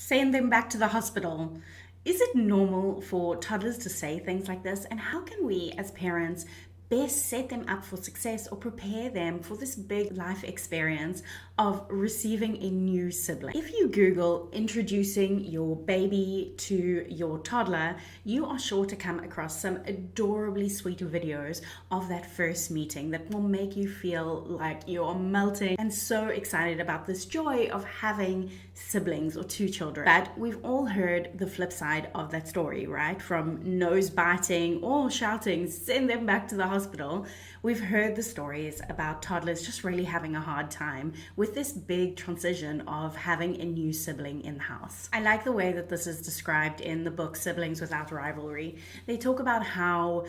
Send them back to the hospital. Is it normal for toddlers to say things like this? And how can we as parents best set them up for success or prepare them for this big life experience of receiving a new sibling? If you Google introducing your baby to your toddler, you are sure to come across some adorably sweet videos of that first meeting that will make you feel like you're melting and so excited about this joy of having siblings or two children. But we've all heard the flip side of that story, right? From nose biting or shouting, send them back to the hospital. We've heard the stories about toddlers just really having a hard time with this big transition of having a new sibling in the house. I like the way that this is described in the book Siblings Without Rivalry. They talk about how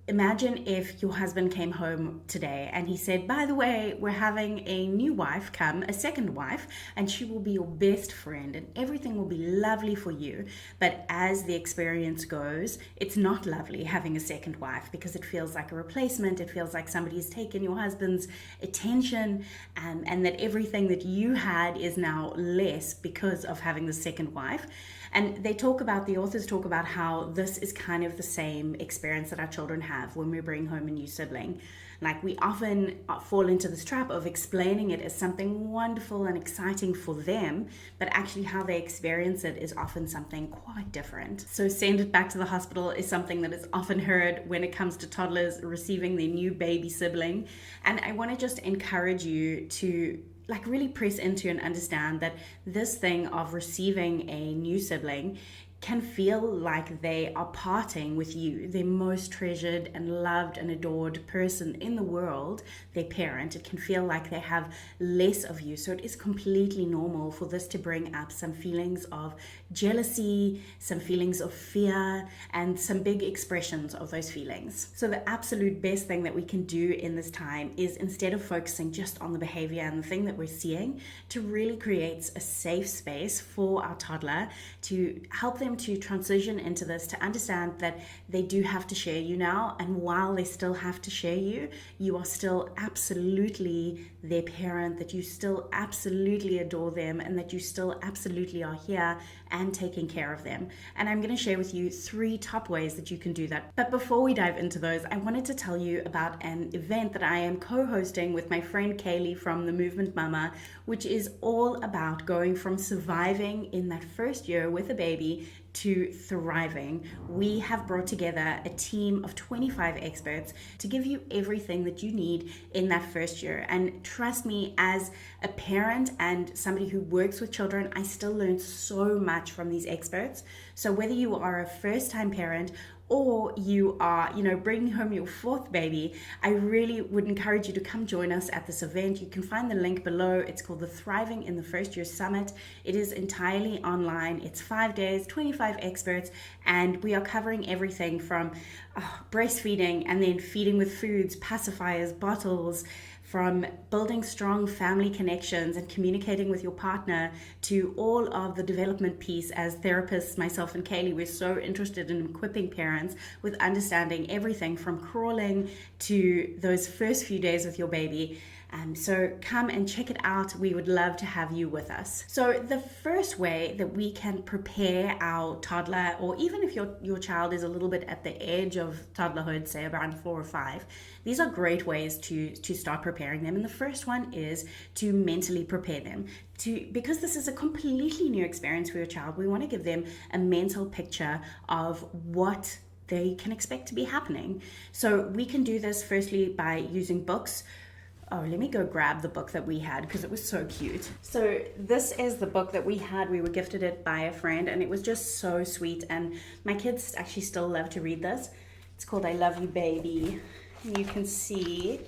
imagine if your husband came home today and he said, by the way, we're having a new wife come, a second wife, and she will be your best friend and everything will be lovely for you. But as the experience goes, it's not lovely having a second wife because it feels like a replacement. It feels like somebody's taken your husband's attention and that everything that you had is now less because of having the second wife. And the authors talk about how this is kind of the same experience that our children have when we bring home a new sibling. Like, we often fall into this trap of explaining it as something wonderful and exciting for them, but actually how they experience it is often something quite different. So send it back to the hospital is something that is often heard when it comes to toddlers receiving their new baby sibling. And I want to just encourage you to really press into and understand that this thing of receiving a new sibling can feel like they are parting with you, their most treasured and loved and adored person in the world, their parent. It can feel like they have less of you. So it is completely normal for this to bring up some feelings of jealousy, some feelings of fear, and some big expressions of those feelings. So the absolute best thing that we can do in this time is, instead of focusing just on the behavior and the thing that we're seeing, to really create a safe space for our toddler, to help them to transition into this, to understand that they do have to share you now, and while they still have to share you, you are still absolutely their parent, that you still absolutely adore them, and that you still absolutely are here and taking care of them. And I'm going to share with you 3 top ways that you can do that. But before we dive into those, I wanted to tell you about an event that I am co-hosting with my friend Kaylee from The Movement Mama, which is all about going from surviving in that first year with a baby to thriving. We have brought together a team of 25 experts to give you everything that you need in that first year. And trust me, as a parent and somebody who works with children, I still learn so much from these experts. So whether you are a first-time parent or you are, bringing home your 4th baby, I really would encourage you to come join us at this event. You can find the link below. It's called the Thriving in the First Year Summit. It is entirely online. It's 5 days, 25 experts, and we are covering everything from breastfeeding and then feeding with foods, pacifiers, bottles, from building strong family connections and communicating with your partner, to all of the development piece. As therapists, myself and Kaylee, we're so interested in equipping parents with understanding everything from crawling to those first few days with your baby. So come and check it out. We would love to have you with us. So the first way that we can prepare our toddler, or even if your child is a little bit at the edge of toddlerhood, say around 4 or 5, these are great ways to start preparing them. And the first one is to mentally prepare them. Because this is a completely new experience for your child, we want to give them a mental picture of what they can expect to be happening. So we can do this firstly by using books. Oh, let me go grab the book that we had because it was so cute. So this is the book that we had. We were gifted it by a friend and it was just so sweet. And my kids actually still love to read this. It's called I Love You, Baby. And you can see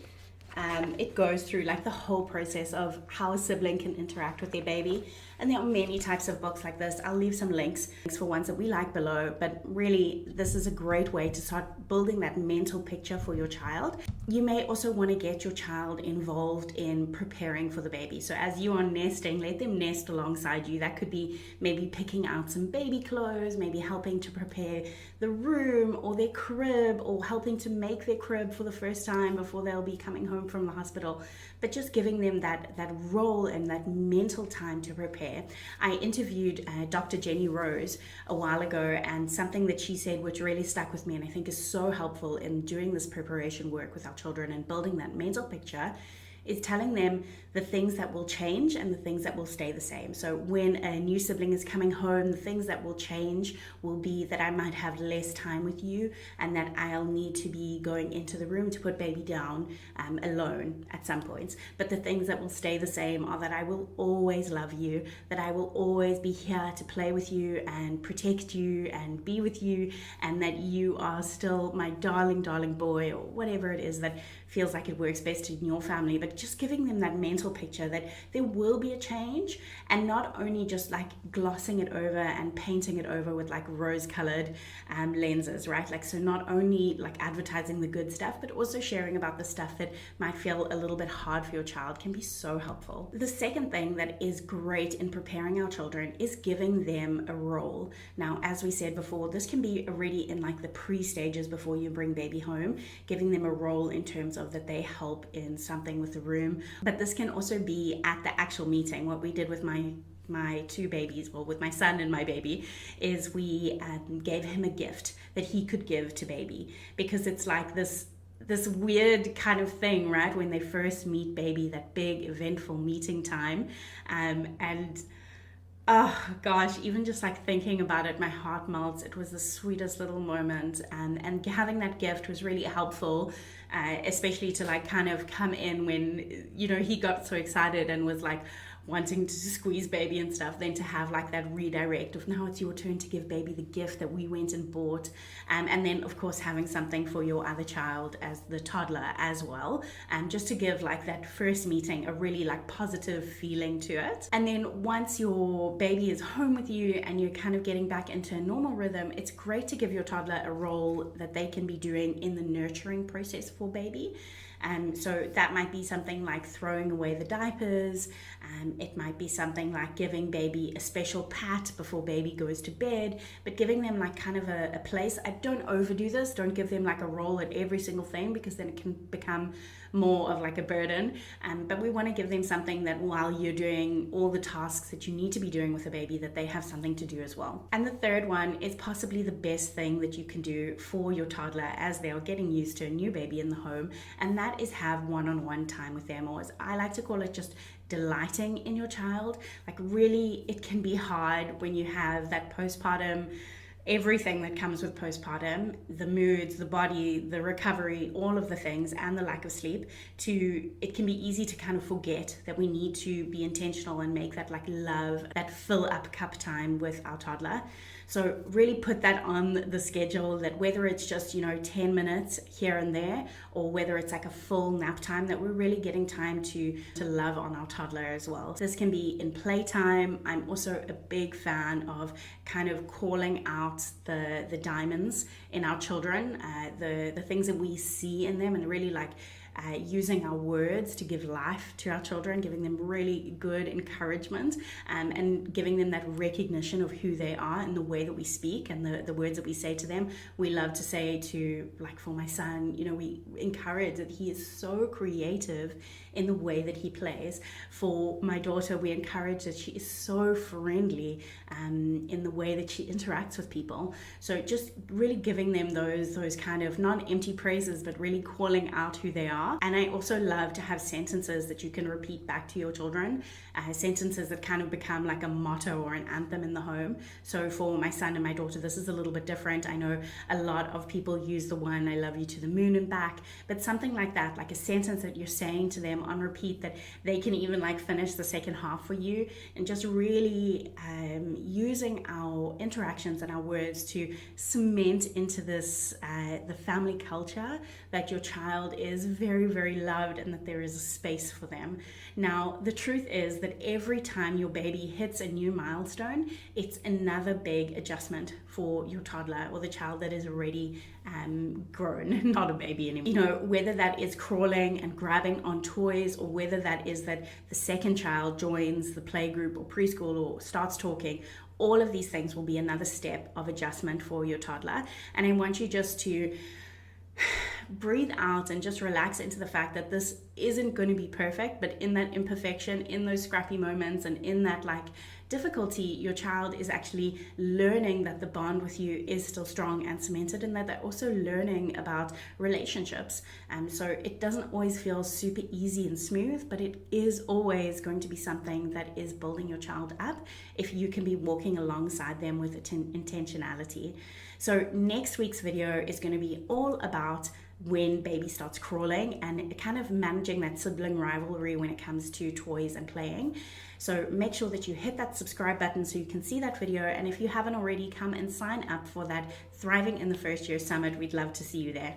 it goes through the whole process of how a sibling can interact with their baby. And there are many types of books like this. I'll leave some links for ones that we like below, but really this is a great way to start building that mental picture for your child. You may also want to get your child involved in preparing for the baby. So as you are nesting, let them nest alongside you. That could be maybe picking out some baby clothes, maybe helping to prepare the room or their crib, or helping to make their crib for the first time before they'll be coming home from the hospital, but just giving them that role and that mental time to prepare. I interviewed Dr. Jenny Rose a while ago, and something that she said which really stuck with me and I think is so helpful in doing this preparation work with our children and building that mental picture is telling them the things that will change and the things that will stay the same. So when a new sibling is coming home, the things that will change will be that I might have less time with you and that I'll need to be going into the room to put baby down alone at some points. But the things that will stay the same are that I will always love you, that I will always be here to play with you and protect you and be with you, and that you are still my darling, darling boy, or whatever it is that feels like it works best in your family. But just giving them that mental picture that there will be a change, and not only just like glossing it over and painting it over with like rose-colored lenses, right? Like, so not only like advertising the good stuff, but also sharing about the stuff that might feel a little bit hard for your child can be so helpful. The second thing that is great in preparing our children is giving them a role. Now, as we said before, this can be already in like the pre-stages before you bring baby home, giving them a role in terms of that they help in something with the room. But this can also be at the actual meeting. What we did with my two babies, well, with my son and my baby, is we gave him a gift that he could give to baby, because it's like this weird kind of thing, right? When they first meet baby, that big eventful meeting time, and oh gosh, even just like thinking about it, my heart melts. It was the sweetest little moment, and having that gift was really helpful, especially to like kind of come in when, you know, he got so excited and was like wanting to squeeze baby and stuff, then to have like that redirect of now it's your turn to give baby the gift that we went and bought, and then of course having something for your other child as the toddler as well, just to give like that first meeting a really like positive feeling to it. And then once your baby is home with you and you're kind of getting back into a normal rhythm, it's great to give your toddler a role that they can be doing in the nurturing process for baby. So that might be something like throwing away the diapers. It might be something like giving baby a special pat before baby goes to bed, but giving them like kind of a place. I don't overdo this. Don't give them like a role at every single thing, because then it can become more of like a burden. But we want to give them something that while you're doing all the tasks that you need to be doing with a baby, that they have something to do as well. And the third one is possibly the best thing that you can do for your toddler as they are getting used to a new baby in the home, and that is have one-on-one time with them, or as I like to call it, just delighting in your child. Like really, it can be hard when you have that postpartum, everything that comes with postpartum, the moods, the body, the recovery, all of the things, and the lack of sleep, it can be easy to kind of forget that we need to be intentional and make that like love, that fill up cup time with our toddler. So really put that on the schedule, that whether it's just, 10 minutes here and there, or whether it's like a full nap time, that we're really getting time to love on our toddler as well. This can be in playtime. I'm also a big fan of kind of calling out the diamonds in our children, the things that we see in them, and really like using our words to give life to our children, giving them really good encouragement, and giving them that recognition of who they are in the way that we speak and the words that we say to them. We love to say to, like for my son, we encourage that he is so creative in the way that he plays. For my daughter, we encourage that she is so friendly in the way that she interacts with people. So just really giving them those kind of not empty praises, but really calling out who they are. And I also love to have sentences that you can repeat back to your children, sentences that kind of become like a motto or an anthem in the home. So for my son and my daughter, this is a little bit different. I know a lot of people use the one, I love you to the moon and back, but something like that, like a sentence that you're saying to them on repeat, that they can even like finish the second half for you, and just really using our interactions and our words to cement into this the family culture that your child is very, very loved and that there is a space for them. Now, the truth is that every time your baby hits a new milestone, it's another big adjustment for your toddler or the child that is already grown, not a baby anymore. Whether that is crawling and grabbing on toys, or whether that is that the second child joins the playgroup or preschool or starts talking, all of these things will be another step of adjustment for your toddler. And I want you just to breathe out and just relax into the fact that this isn't going to be perfect, but in that imperfection, in those scrappy moments, and in that like difficulty, your child is actually learning that the bond with you is still strong and cemented, and that they're also learning about relationships. So it doesn't always feel super easy and smooth, but it is always going to be something that is building your child up if you can be walking alongside them with intentionality. So next week's video is going to be all about when baby starts crawling and kind of managing that sibling rivalry when it comes to toys and playing. So make sure that you hit that subscribe button so you can see that video, and if you haven't already, come and sign up for that Thriving in the First Year Summit. We'd love to see you there.